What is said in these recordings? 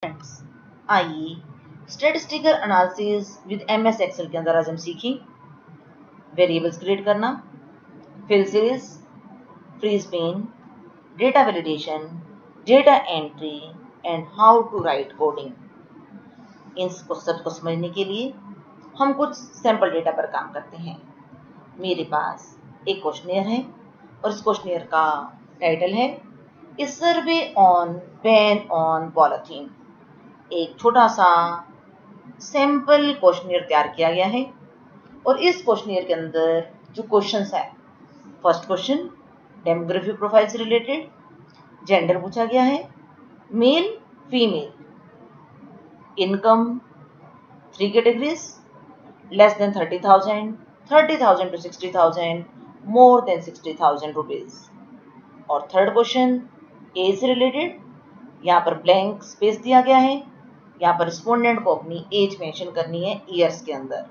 Friends, आइए statistical analysis with MS Excel के अंदर आज हम सीखें वेरिएबल्स क्रिएट करना, fill series, freeze pane, data validation, data entry and how to write coding. इन सबको समझने के लिए हम कुछ सैंपल डेटा पर काम करते हैं। मेरे पास एक क्वेश्चनियर है और इस क्वेश्चनियर का टाइटल है a survey on ban on polythene. एक छोटा सा सैंपल क्वेश्चनियर तैयार किया गया है और इस क्वेश्चनियर के अंदर जो क्वेश्चंस है, फर्स्ट क्वेश्चन डेमोग्राफी प्रोफाइल से रिलेटेड, जेंडर पूछा गया है, male female, income 3 categories, less than 30,000, 30,000 to 60,000, more than 60,000 rupees. और थर्ड क्वेश्चन एज से रिलेटेड, यहाँ पर ब्लैंक स्पेस दिया गया है, यहाँ पर रिस्पोंडेंट को अपनी एज मेंशन करनी है ईयर्स के अंदर।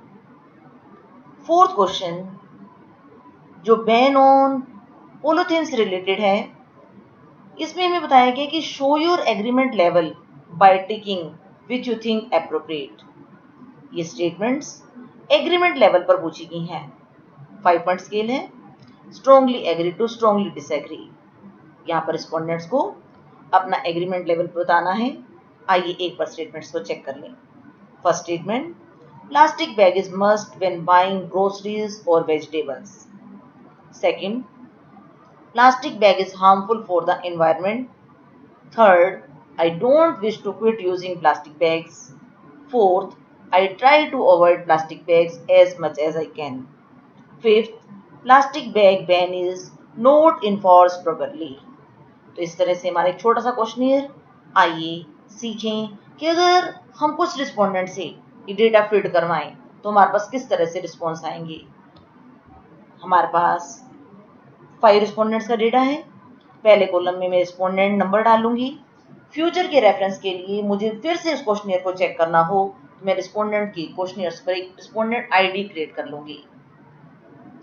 फोर्थ क्वेश्चन जो बैन ऑन पॉलीथीन से रिलेटेड है, इसमें हमें बताया गया कि show your agreement level by ticking which you think appropriate. ये स्टेटमेंट्स एग्रीमेंट लेवल पर पूछी गई हैं। 5 पॉइंट स्केल है, strongly agree to strongly disagree. यहाँ पर रिस्पोंडेंट्स को अपना एग्रीमेंट लेवल बताना है। आइए एक बार स्टेटमेंट्स को चेक कर लें। First statement, plastic bag is must when buying groceries और vegetables. Second, plastic bag is harmful for the environment. Third, I don't wish to quit using plastic bags. Fourth, I try to avoid plastic bags as much as I can. Fifth, plastic bag ban is not enforced properly. तो इस तरह से हमारा एक छोटा सा questionnaire. आइए सीखें कि अगर हम कुछ रिस्पोंडेंट से ये डेटा फीड करवाएं तो हमारे पास किस तरह से रिस्पॉन्स आएंगे। हमारे पास 5 रिस्पोंडेंट्स का डेटा है। पहले कॉलम में मैं रिस्पोंडेंट नंबर डालूंगी। फ्यूचर के रेफरेंस के लिए मुझे फिर से इस क्वेश्चनियर को चेक करना हो तो मैं रिस्पोंडेंट की क्वेश्चनियर्स पर एक रिस्पोंडेंट आईडी क्रिएट कर लूंगी।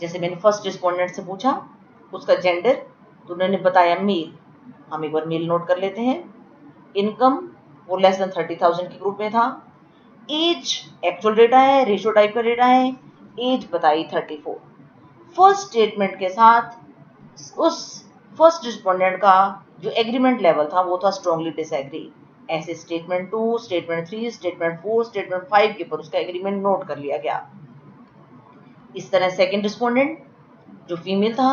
जैसे मैंने फर्स्ट रिस्पोंडेंट से पूछा उसका जेंडर, तो उन्होंने बताया मेल। हम एक बार मेल नोट कर लेते हैं। इनकम वो लेस देन 30,000 के ग्रुप में था। एज एक्चुअल डेटा है, रेशियो टाइप का डेटा है, एज बताई 34। फर्स्ट स्टेटमेंट के साथ उस फर्स्ट रिस्पोंडेंट का जो एग्रीमेंट लेवल था वो था स्ट्रॉन्गली डिसएग्री। ऐसे स्टेटमेंट 2, स्टेटमेंट 3, स्टेटमेंट 4, स्टेटमेंट 5 के ऊपर उसका एग्रीमेंट नोट कर लिया गया। इस तरह सेकंड रिस्पोंडेंट जो फीमेल था,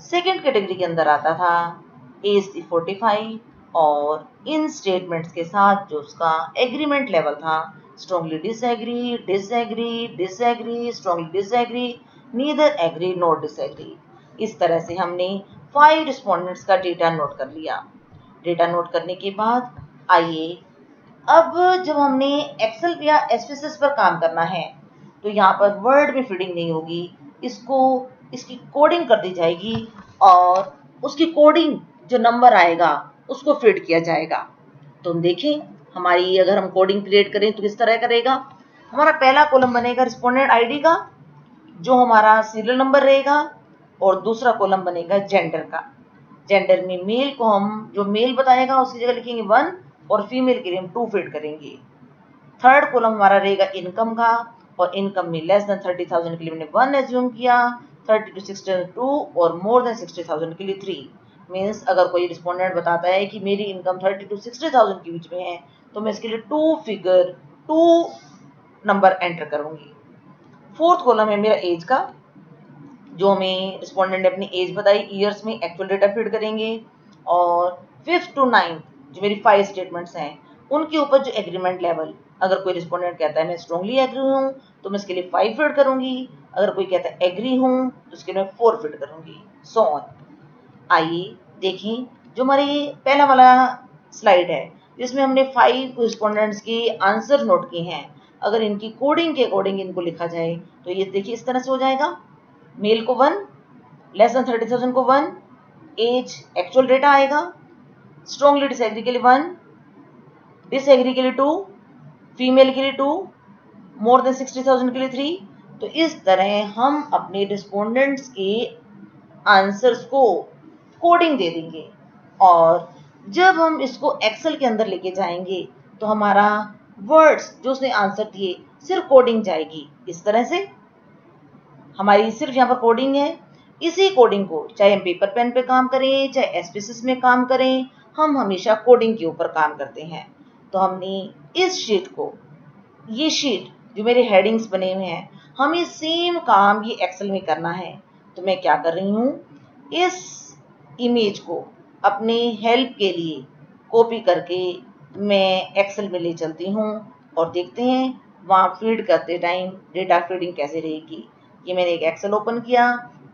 सेकंड कैटेगरी के अंदर आता था, एज थी 45 और इन स्टेटमेंट्स के साथ जो उसका एग्रीमेंट लेवल था strongly disagree, disagree, disagree, strongly disagree, neither agree, not disagree. इस तरह से हमने 5 रिस्पोंडेंट्स का डेटा नोट कर लिया। डेटा नोट करने के बाद आइए अब जब हमने एक्सेल या एसपीएसएस पर काम करना है तो यहाँ पर वर्ड में फीडिंग नहीं होगी, इसकी कोडिंग कर दी जाएगी और उसकी कोडिंग जो नंबर आएगा उसको फीड किया जाएगा। तो हम देखें हमारी अगर हम कोडिंग क्रिएट करें तो किस तरह करेगा। हमारा पहला कॉलम बनेगा रिस्पोंडेंट आईडी का जो हमारा सीरियल नंबर रहेगा और दूसरा कॉलम बनेगा जेंडर का। जेंडर में मेल को हम जो मेल बताएगा उसकी जगह लिखेंगे 1 और फीमेल के लिए हम 2 फीड करेंगे। थर्ड कॉलम हमारा रहेगा इनकम का और इनकम में लेस देन 30,000 के लिए मैंने 1 एज्यूम किया, 30 to 60 2 और मोर देन 60,000 के लिए 3। मीन्स अगर कोई रिस्पोंडेंट बताता है कि मेरी इनकम 30 to 60,000 के बीच में है तो मैं इसके लिए 2 नंबर एंटर करूंगी। फोर्थ कॉलम है मेरा एज का, जो हमें रिस्पोंडेंट ने अपनी एज बताई ईयर्स में, एक्चुअल डेटा फीड करेंगे। और 5th to 9th जो मेरी 5 स्टेटमेंट्स हैं उनके ऊपर जो एग्रीमेंट लेवल, अगर कोई रिस्पोंडेंट कहता है मैं स्ट्रॉन्गली एग्री हूँ तो मैं इसके लिए 5 फीड करूंगी, अगर कोई कहता है एग्री हूँ तो इसके लिए 4 फीड करूंगी, सो ऑन। आइए देखें जो हमारी पहला वाला स्लाइड है जिसमें हमने 5 रिस्पोंडेंट्स के आंसर नोट किए हैं। अगर इनकी कोडिंग के अकॉर्डिंग इनको लिखा जाए तो ये देखिए इस तरह से हो जाएगा। मेल को 1, लेस देन 30,000 को 1, एज एक्चुअल डेटा आएगा, स्ट्रॉन्गली डिसएग्री के लिए 1, डिसएग्री के लिए 2, फीमेल के लिए 2, मोर देन 60,000 के लिए 3। तो इस तरह हम अपने रिस्पोंडेंट्स के आंसर्स को कोडिंग दे देंगे और जब हम इसको एक्सेल के अंदर लेके जाएंगे तो हमारा वर्ड्स जो उसने आंसर दिए सिर्फ कोडिंग जाएगी। इस तरह से हमारी सिर्फ यहाँ पर कोडिंग है। इसी कोडिंग को चाहे हम पेपर पेन पे काम करें, चाहे एसपीसीस में काम करें, हम हमेशा कोडिंग के ऊपर काम करते हैं। तो हमने इस शीट को, ये शीट जो मेरे हेडिंग्स बने हुए हैं, हमें सेम काम ये एक्सेल में करना है। तो मैं क्या कर रही हूँ, इस इमेज को अपने हेल्प के लिए कॉपी करके मैं एक्सेल में ले चलती हूँ और देखते हैं वहाँ फीड करते टाइम डेटा फीडिंग कैसे रहेगी। ये मैंने एक एक्सेल ओपन किया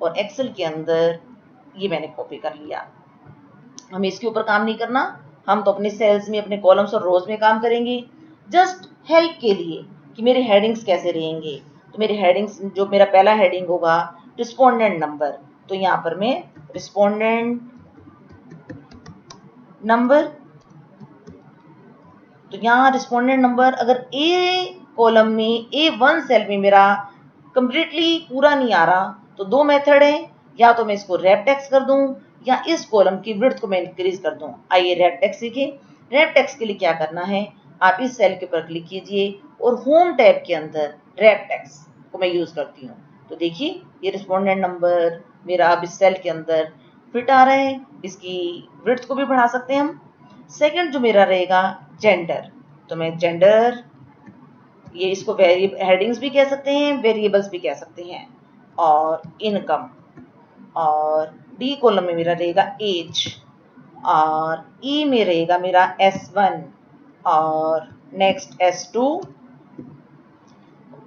और एक्सेल के अंदर ये मैंने कॉपी कर लिया। हमें इसके ऊपर काम नहीं करना, हम तो अपने सेल्स में, अपने कॉलम्स और रोज में काम करेंगे, जस्ट हेल्प के लिए कि मेरे हेडिंग्स कैसे रहेंगे। तो मेरे हेडिंग्स, जो मेरा पहला हेडिंग होगा रिस्पोंडेंट नंबर, तो यहाँ पर मैं रिस्पोंडेंट नंबर, तो यहाँ रिस्पोंडेंट नंबर अगर ए कॉलम में A1 सेल में मेरा कंप्लीटली पूरा नहीं आ रहा तो दो मेथड है, या तो मैं इसको रैप टेक्स्ट कर दूं या इस कॉलम की विड्थ को मैं इंक्रीज कर दूं। आइए रैप टेक्स्ट सीखें। रैप टेक्स्ट के लिए क्या करना है, आप इस सेल के ऊपर क्लिक कीजिए और होम टैब के अंदर रैप टेक्स्ट को मैं यूज करती हूँ। तो देखिए ये रिस्पोंडेंट नंबर मेरा अब इस सेल के अंदर फिट आ रहा है। इसकी विड्थ को भी बढ़ा सकते हैं हम। सेकंड जो मेरा रहेगा जेंडर, तो मैं जेंडर, ये इसको हेडिंग्स भी कह सकते हैं, वेरिएबल्स भी कह सकते हैं, और इनकम, और डी कॉलम में मेरा रहेगा एज, और ई में रहेगा मेरा S1 और नेक्स्ट S2।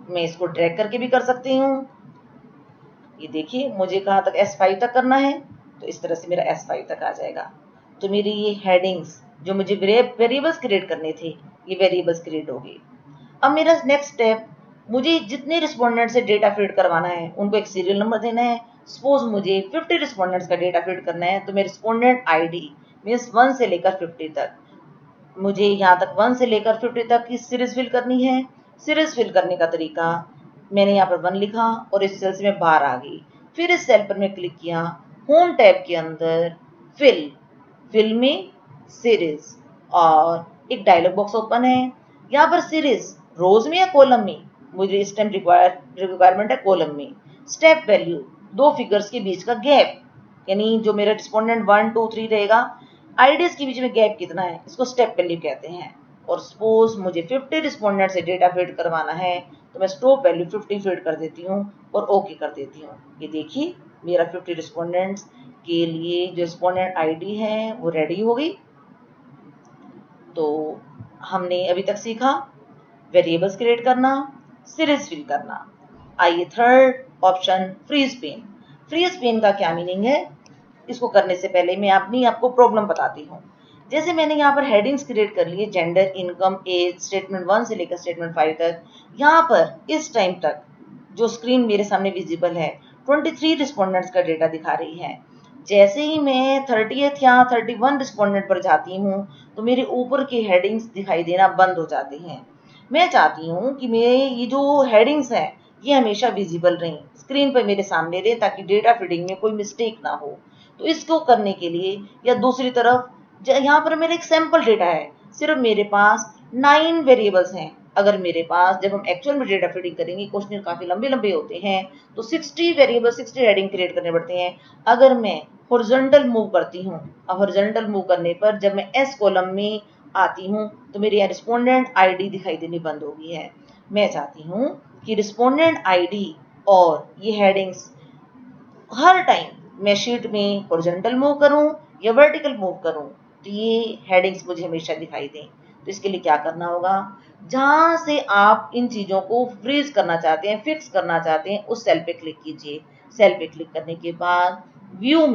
मैं इसको ड्रैग करके भी कर सकती हूँ। ये देखिए मुझे कहाँ तक S5 तक करना है, तो इस तरह से मेरा S5 तक आ जाएगा। तो मेरी ये हेडिंग्स जो मुझे वेरिएबल्स क्रिएट करने थे, ये वेरिएबल्स क्रिएट हो गए। अब मेरा नेक्स्ट स्टेप, मुझे जितने रिस्पोंडेंट से डेटा फीड करवाना है उनको एक सीरियल नंबर देना है। सपोज मुझे 50 रिस्पोंडेंट्स का डेटा फीड करना है, तो मैं रिस्पोंडेंट आईडी मीन्स 1 से लेकर 50 तक, मुझे यहाँ तक 1 से लेकर 50 तक की सीरीज फिल करनी है। सीरीज फिल करने का तरीका, मैंने यहाँ पर 1 लिखा और इस सेल से मैं बाहर आ गई। फिर इस सेल पर मैं क्लिक किया, होम टैब के अंदर फिल में सीरीज, और एक डायलॉग बॉक्स ओपन है। यहाँ पर सीरीज रोज में या कॉलम में, मुझे इस टाइम रिक्वायरमेंट है कॉलम में। स्टेप वैल्यू, दो फिगर्स के बीच का गैप, यानी जो मेरा रिस्पोंडेंट 1 2 3 रहेगा, आईडीज के बीच में गैप कितना है, इसको स्टेप वैल्यू कहते हैं। और सपोज मुझे 50 रिस्पोंडेंट से डेटा फीड करवाना है, तो मैं स्टॉप वैल्यू 50 फीड कर देती हूँ और ओके कर देती हूँ। ये देखिए मेरा 50 रिस्पोंडेंट्स के लिए जो रिस्पोंडेंट आईडी है वो रेडी हो गई। तो हमने अभी तक सीखा वेरिएबल्स क्रिएट करना, सीरीज फिल करना। आइए third option, freeze pane. Freeze pane का क्या मीनिंग है, इसको करने से पहले मैं आपको प्रॉब्लम बताती हूँ। जैसे मैंने यहाँ पर हेडिंग्स क्रिएट कर लिए, जेंडर, इनकम, एज, स्टेटमेंट 1 से लेकर स्टेटमेंट 5 तक। यहाँ पर इस टाइम तक जो स्क्रीन मेरे सामने विजिबल है 23 रिस्पोंडेंट्स का डेटा दिखा रही है। जैसे ही मैं 30th या 31 रिस्पोंडेंट पर जाती हूँ तो मेरे ऊपर के हेडिंग्स दिखाई देना बंद हो जाते हैं। मैं चाहती हूँ कि मेरे ये जो हेडिंग्स हैं ये हमेशा विजिबल रहें, स्क्रीन पर मेरे सामने रहे, ताकि डेटा फीडिंग में कोई मिस्टेक ना हो। तो इसको करने के लिए, या दूसरी तरफ यहाँ पर मेरा एक सैंपल डेटा है, सिर्फ मेरे पास 9 वेरिएबल्स हैं। अगर मेरे पास, जब हम एक्चुअल में डेटा फीडिंग करेंगे, क्वेश्चन काफी लंबे लंबे होते हैं, तो 60 वेरिएबल 60 हेडिंग क्रिएट करने पड़ते हैं। अगर मैं हॉरिजॉन्टल मूव करती हूँ, अब हॉरिजॉन्टल मूव करने पर जब मैं एस कॉलम में आती हूँ तो मेरी यहाँ रिस्पोंडेंट आईडी दिखाई देनी बंद हो गई है। मैं चाहती हूँ कि रिस्पोंडेंट आईडी और ये हेडिंग्स हर टाइम मैं शीट में हॉरिजॉन्टल मूव करूं या वर्टिकल मूव करूं तो ये हेडिंग्स मुझे हमेशा दिखाई दें। तो इसके लिए क्या करना होगा, जहां से आप इन चीजों को फ्रीज करना चाहते हैं, फिक्स करना चाहते हैं, उस सेल पे क्लिक कीजिए। सेल पे क्लिक करने के बाद व्यू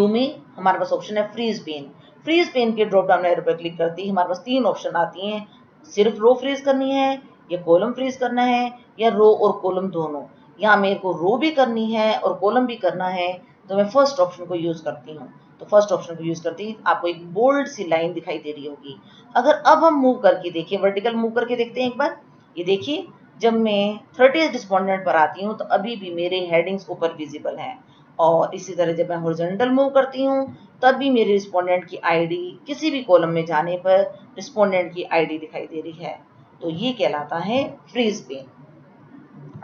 में हमारे पास ऑप्शन है फ्रीज पेन। फ्रीज पेन के ड्रॉप डाउन एरो पर क्लिक करते ही हमारे पास 3 ऑप्शन आती हैं, सिर्फ रो फ्रीज करनी है, या कॉलम फ्रीज करना है, या रो और कॉलम दोनों। यहाँ मेरे को रो भी करनी है और कॉलम भी करना है, तो मैं फर्स्ट ऑप्शन को यूज करती हूँ। तो फर्स्ट ऑप्शन को यूज करती आपको एक बोल्ड सी लाइन दिखाई दे रही होगी। अगर अब हम मूव करके देखिए, वर्टिकल मूव करके देखते हैं एक बार, ये देखिए जब मैं 30 रिस्पोंडेंट पर आती हूँ तो अभी भी मेरे हेडिंग्स ऊपर विजिबल हैं। और इसी तरह जब मैं हॉरिजॉन्टल मूव करती हूँ तब भी मेरे रिस्पोंडेंट की आईडी किसी भी कॉलम में जाने पर रिस्पोंडेंट की आईडी दिखाई दे रही है, तो ये कहलाता है फ्रीज पेन।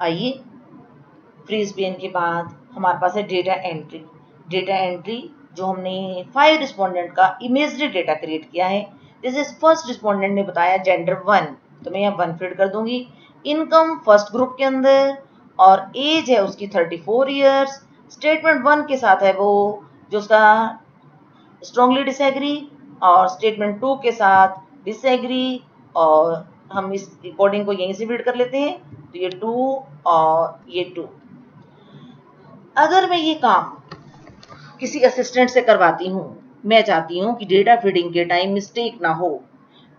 आइए, फ्रीज पेन के बाद हमारे पास है डेटा एंट्री। डेटा एंट्री जो हमने 5 रिस्पोंडेंट का इमेजरी डेटा क्रिएट किया है। जैसे फर्स्ट रिस्पोंडेंट ने बताया जेंडर 1, तो मैं यहाँ 1 फीड कर दूंगी। इनकम फर्स्ट ग्रुप के अंदर और एज है उसकी 34 ईयर्स। स्टेटमेंट 1 के साथ है वो जो उसका स्ट्रांगली डिसएग्री, और स्टेटमेंट 2 के साथ डिसएग्री, और हम इस कोडिंग को यहीं से फीड कर लेते हैं, तो ये 2 और ये 2। अगर मैं ये काम किसी असिस्टेंट से करवाती हूँ, मैं चाहती हूँ कि डेटा फीडिंग के टाइम मिस्टेक ना हो।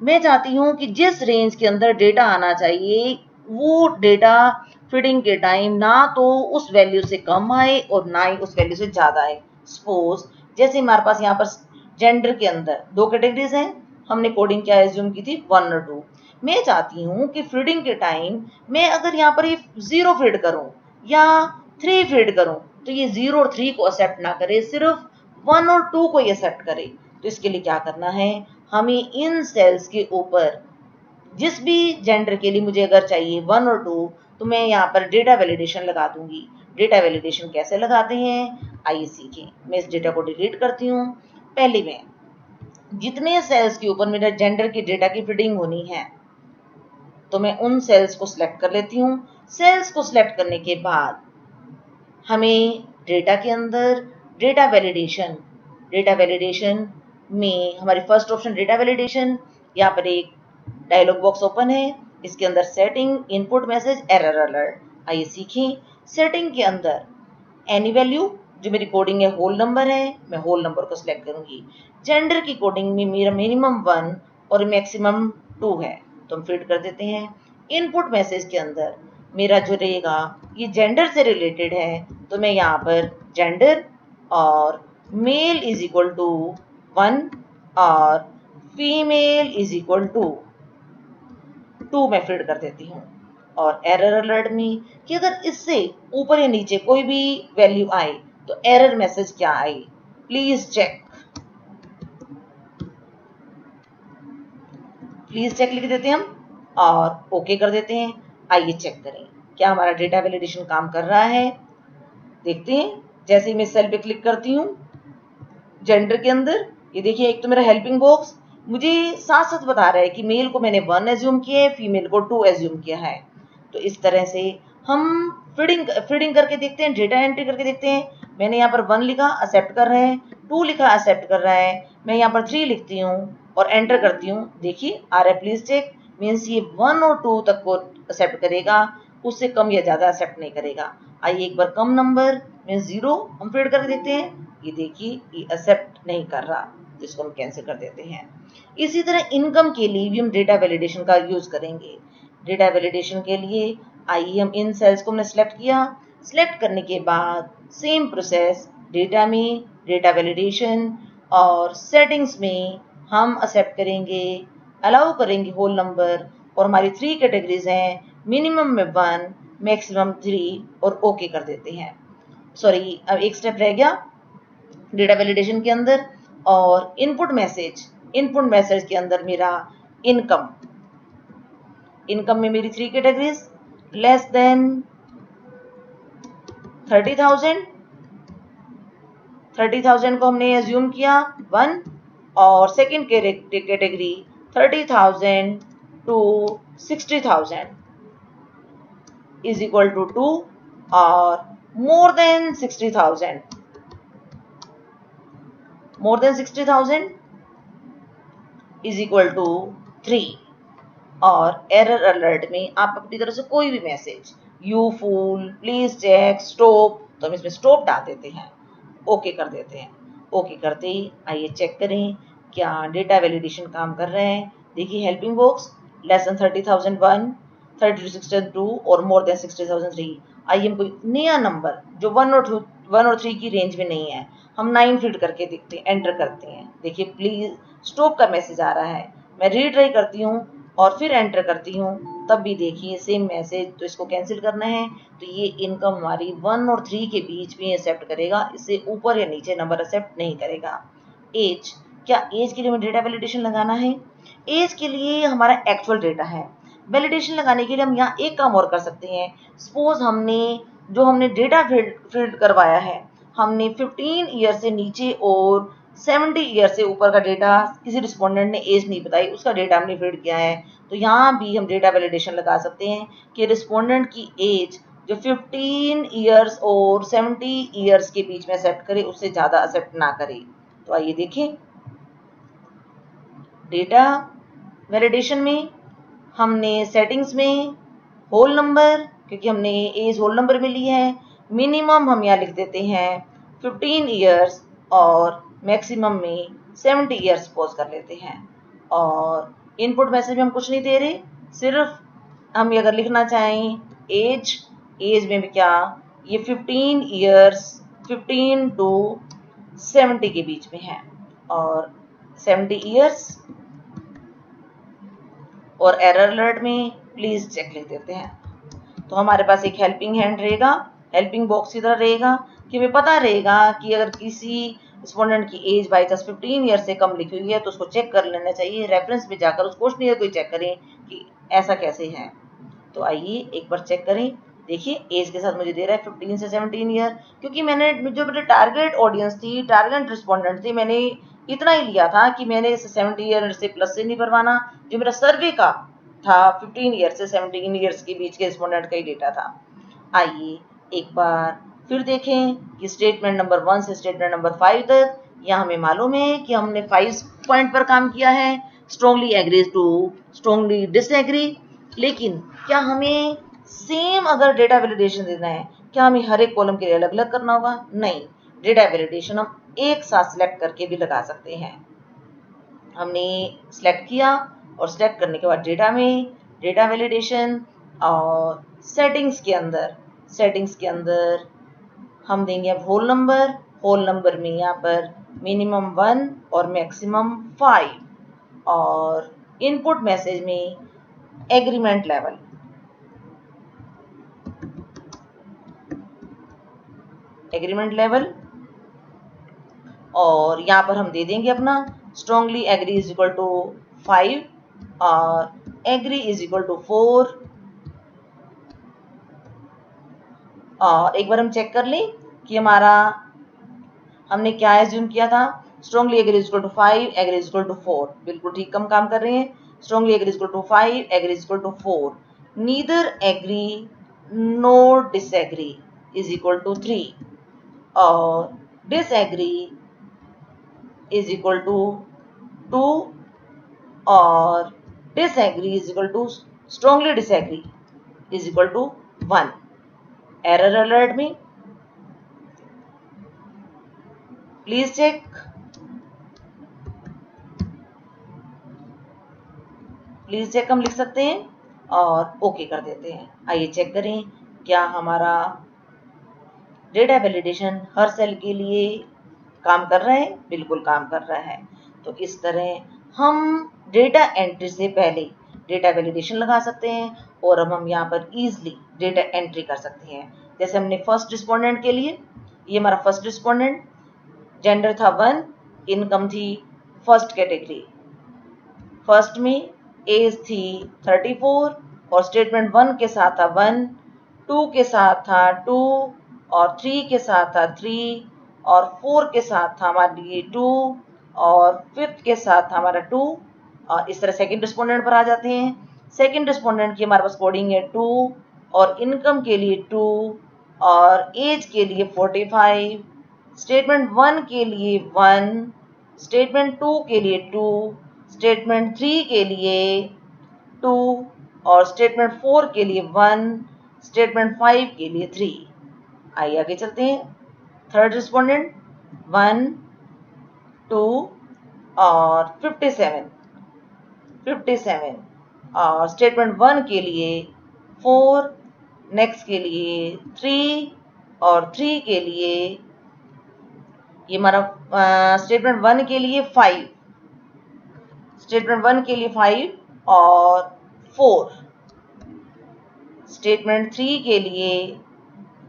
मैं चाहती हूँ कि जिस रेंज के अंदर डेटा आना चाहिए वो डेटा फीडिंग के टाइम ना तो उस वैल्यू से कम आए और ना ही उस वैल्यू से ज़्यादा आए। सपोज जैसे हमारे पास यहाँ पर जेंडर के अंदर 2 कैटेगरीज हैं, हमने कोडिंग क्या एज्यूम की थी 1 और 2। मैं चाहती हूँ कि फीडिंग के टाइम मैं अगर यहाँ पर 0 फीड करूँ या 3 फीड करूँ तो ये 0 और 3 को एक्सेप्ट ना करे, सिर्फ 1 और 2 को एक्सेप्ट करे। तो इसके लिए क्या करना है, हमें इन सेल्स के ऊपर जिस भी जेंडर के लिए मुझे अगर चाहिए 1 और 2, तो मैं यहाँ पर डेटा वैलिडेशन लगा दूंगी। डेटा वैलिडेशन कैसे लगाते हैं आइए सीखें। मैं इस डेटा को डिलीट करती हूँ। पहले मैं जितने सेल्स के ऊपर मेरा जेंडर की डेटा की फीडिंग होनी है तो मैं उन सेल्स को सिलेक्ट कर लेती हूँ। सेल्स को सिलेक्ट करने के बाद हमें डेटा के अंदर डेटा वैलिडेशन में हमारी फर्स्ट ऑप्शन डेटा वैलिडेशन, यहाँ पर एक डायलॉग बॉक्स ओपन है, इसके अंदर setting, input message, error alert. आइए सीखें। सेटिंग के अंदर एनी वैल्यू, जो मेरी कोडिंग है होल नंबर है, मैं होल नंबर को सिलेक्ट करूंगी। जेंडर की कोडिंग में मेरा मिनिमम 1 और मैक्सिमम 2 है, तो हम फीड कर देते हैं। इनपुट मैसेज के अंदर मेरा जो रहेगा ये जेंडर से रिलेटेड है, तो मैं यहाँ पर जेंडर और मेल इज इक्वल टू 1 और फीमेल इज इक्वल टू 2 मैं फीड कर देती हूँ। और एरर अलर्ट में कि अगर इससे ऊपर या नीचे कोई भी वैल्यू आए तो एरर मैसेज क्या आए, प्लीज चेक लिख देते हैं हम और ओके कर देते हैं। आइए चेक करें क्या हमारा डेटा वैलिडेशन काम कर रहा है। देखते हैं। जैसे ही मैं सेल पे क्लिक करती हूँ जेंडर के अंदर, ये देखिए एक तो मेरा हेल्पिंग बॉक्स मुझे साथ साथ बता रहा है कि मेल को मैंने 1 एज्यूम किया है, फीमेल को 2 एज्यूम किया है। तो इस तरह से हम फीडिंग करके देखते हैं, डेटा एंट्री करके देखते हैं। मैंने यहाँ पर 1 लिखा, एक्सेप्ट कर रहे हैं, 2 लिखा, एक्सेप्ट कर रहा है। मैं यहाँ पर 3 लिखती हूँ और एंटर करती हूँ। देखिए आ रहा है प्लीज चेक, मीन्स ये 1 और 2 तक को एक्सेप्ट करेगा, उससे कम या ज़्यादा एक्सेप्ट नहीं करेगा। आइए एक बार कम नंबर मीन्स 0 हम फीड करके देखते हैं। ये देखिए ये एक्सेप्ट नहीं कर रहा, जिसको हम कैंसिल कर देते हैं। इसी तरह इनकम के लिए भी हम डेटा वैलिडेशन का यूज करेंगे। डेटा वैलिडेशन के लिए आइए हम इन सेल्स को हमने सेलेक्ट किया। सेलेक्ट करने के बाद सेम प्रोसेस डेटा में डेटा वैलिडेशन और सेटिंग्स में हम एक्सेप्ट करेंगे, अलाउ करेंगे होल नंबर, और हमारी 3 कैटेगरीज हैं, मिनिमम में 1, मैक्सिमम 3 और ओके कर देते हैं। सॉरी अब एक स्टेप रह गया डेटा वैलिडेशन के अंदर। और इनपुट मैसेज के अंदर मेरा इनकम में मेरी 3 कैटेगरीज, लेस देन 30,000 को हमने एज्यूम किया 1, और second category 30,000 to 60,000 is equal to 2, और more than 60,000 is equal to 3। और एरर अलर्ट में आप अपनी तरफ से कोई भी message, you fool, please check, stop, तो हम इसमें स्टॉप डाल देते हैं, ओके कर देते हैं। ओके करते ही आइए चेक करें क्या डेटा वैलिडेशन काम कर रहे हैं। देखिए हेल्पिंग बॉक्स लेस देन 30,001, 30,062 और मोर देन 60,003। आइए हम कोई नया नंबर जो 1 और 3 की रेंज में नहीं है, हम 9 फीड करके देखते हैं, एंटर करते हैं। देखिए प्लीज स्टॉप का मैसेज आ रहा है। मैं रीट्राई करती हूँ और फिर एंटर करती हूँ, तब भी देखिए सेम मैसेज। तो इसको कैंसिल करना है तो ये इनकम हमारी 1 और 3 के बीच में एक्सेप्ट करेगा, इससे ऊपर या नीचे नंबर एक्सेप्ट नहीं करेगा। एज, क्या एज के लिए हमें डेटा वैलिडेशन लगाना है? एज के लिए हमारा एक्चुअल डेटा है। वैलिडेशन लगाने के लिए हम यहाँ एक काम और कर सकते हैं। सपोज हमने डेटा फील्ड करवाया है, हमने 15 ईयर से नीचे और 70 ईयर से ऊपर का डेटा, किसी रिस्पोंडेंट ने एज नहीं बताई, उसका डेटा हमने फीड किया है, तो यहाँ भी हम डेटा वैलिडेशन लगा सकते हैं कि रिस्पोंडेंट की एज जो 15 ईयर्स और 70 ईयर्स के बीच में एक्सेप्ट करे, उससे ज़्यादा एक्सेप्ट ना करे। तो आइए देखें, डेटा वैलिडेशन में हमने सेटिंग्स में होल नंबर, क्योंकि हमने एज होल नंबर में ली है, मिनिमम हम यहाँ लिख देते हैं 15 ईयर्स और मैक्सिमम में 70 ईयर्स पोज कर लेते हैं। और इनपुट मैसेज में हम कुछ नहीं दे रहे, सिर्फ हम अगर लिखना चाहें एज में भी क्या, ये 15 ईयर्स 15 टू 70 के बीच में है, और 70 ईयर्स, और एरर अलर्ट में प्लीज चेक लिख देते हैं। तो हमारे पास एक हेल्पिंग हैंड रहेगा, हेल्पिंग बॉक्स की तरह रहेगा, कि हमें पता रहेगा कि अगर किसी रिस्पोंडेंट की एज बाई चांस 15 ईयर से कम लिखी हुई है तो उसको चेक कर लेना चाहिए, रेफरेंस में जाकर उस क्वेश्चन को चेक करें कि ऐसा कैसे है। तो आइए एक बार चेक करें, देखिए एज के साथ मुझे दे रहा है 15 से 17 ईयर, क्योंकि जो मेरे टारगेट ऑडियंस थी, टारगेट रिस्पोंडेंट थी, मैंने इतना ही लिया था कि मैंने इसे 70 ईयर से प्लस से नहीं भरवाना। जो मेरा सर्वे का था 15 ईयर से 17 ईयर्स के बीच के रिस्पोंडेंट का ही डेटा था। आइए एक बार फिर देखें कि स्टेटमेंट नंबर 1 से स्टेटमेंट नंबर 5 तक, यहाँ हमें मालूम है कि हमने 5 पॉइंट पर काम किया है, strongly agrees to strongly disagree. लेकिन क्या हमें सेम अगर डेटा वैलिडेशन देना है, क्या हमें हर एक कॉलम के लिए अलग अलग करना होगा? नहीं, डेटा वैलिडेशन हम एक साथ सिलेक्ट करके भी लगा सकते हैं। हमने सिलेक्ट किया और सिलेक्ट करने के बाद डेटा में डेटा वैलिडेशन, और सेटिंग्स के अंदर हम देंगे अब होल नंबर में यहाँ पर मिनिमम 1 और मैक्सिमम 5, और इनपुट मैसेज में एग्रीमेंट लेवल, और यहाँ पर हम दे देंगे अपना strongly agree is equal to 5 और एग्री इज इक्वल टू 4। और एक बार हम चेक कर लें कि हमने क्या एज्यूम किया था, strongly agree is equal to 5, agree is equal to 4, बिल्कुल ठीक कम काम कर रहे हैं। Strongly agree is equal to 5, agree is equal to 4, neither agree nor disagree is equal to 3, और डिसएग्री इज इक्वल टू 2, और disagree is equal to strongly disagree is equal to 1। Error alert में please check, हम लिख सकते हैं और okay कर देते हैं। आइए चेक करें क्या हमारा डेटा वैलिडेशन हर सेल के लिए काम कर रहा है? बिल्कुल काम कर रहा है। तो इस तरह हम डेटा एंट्री से पहले डेटा वैलिडेशन लगा सकते हैं, और अब हम यहाँ पर इजीली डेटा एंट्री कर सकते हैं। जैसे हमने फर्स्ट रिस्पोंडेंट के लिए, ये हमारा फर्स्ट रिस्पोंडेंट, जेंडर था 1, इनकम थी फर्स्ट कैटेगरी, फर्स्ट में एज थी 34, और स्टेटमेंट 1 के साथ था 1, 2 के साथ था 2, और 3 के साथ था 3, और 4 के साथ था हमारे लिए 2, और 5th के साथ था हमारा 2। और इस तरह सेकंड रिस्पोंडेंट पर आ जाते हैं। सेकंड रिस्पोंडेंट की हमारे पास कोडिंग है 2, और इनकम के लिए 2, और एज के लिए 45, स्टेटमेंट 1 के लिए 1, स्टेटमेंट 2 के लिए 2, स्टेटमेंट 3 के लिए 2, और स्टेटमेंट 4 के लिए 1, स्टेटमेंट 5 के लिए 3। आइए आगे चलते हैं। थर्ड रिस्पोंडेंट 1, 2 और 57, और स्टेटमेंट 1 के लिए 4, नेक्स्ट के लिए 3, और 3 के लिए ये हमारा स्टेटमेंट 1 के लिए 5, स्टेटमेंट 1 के लिए 5, और 4, स्टेटमेंट 3 के लिए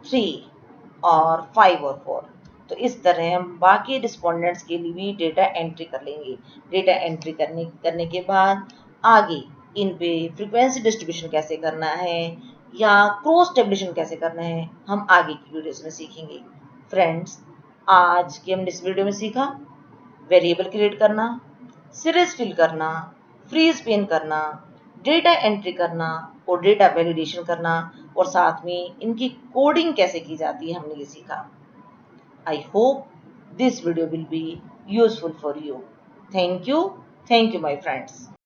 3 और 5 और 4। तो इस तरह हम बाकी रिस्पोंडेंट्स के लिए भी डेटा एंट्री कर लेंगे। डेटा एंट्री करने के बाद आगे इन पे फ्रीक्वेंसी डिस्ट्रीब्यूशन कैसे करना है या क्रॉस टेबुलेशन कैसे करना है हम आगे की वीडियोस में सीखेंगे। फ्रेंड्स, आज के हमने इस वीडियो में सीखा वेरिएबल क्रिएट करना, सीरीज फिल करना, फ्रीज पेन करना, डेटा एंट्री करना और डेटा वैलिडेशन करना, और साथ में इनकी कोडिंग कैसे की जाती है हमने ये सीखा। I hope this video will be useful for you. Thank you my friends.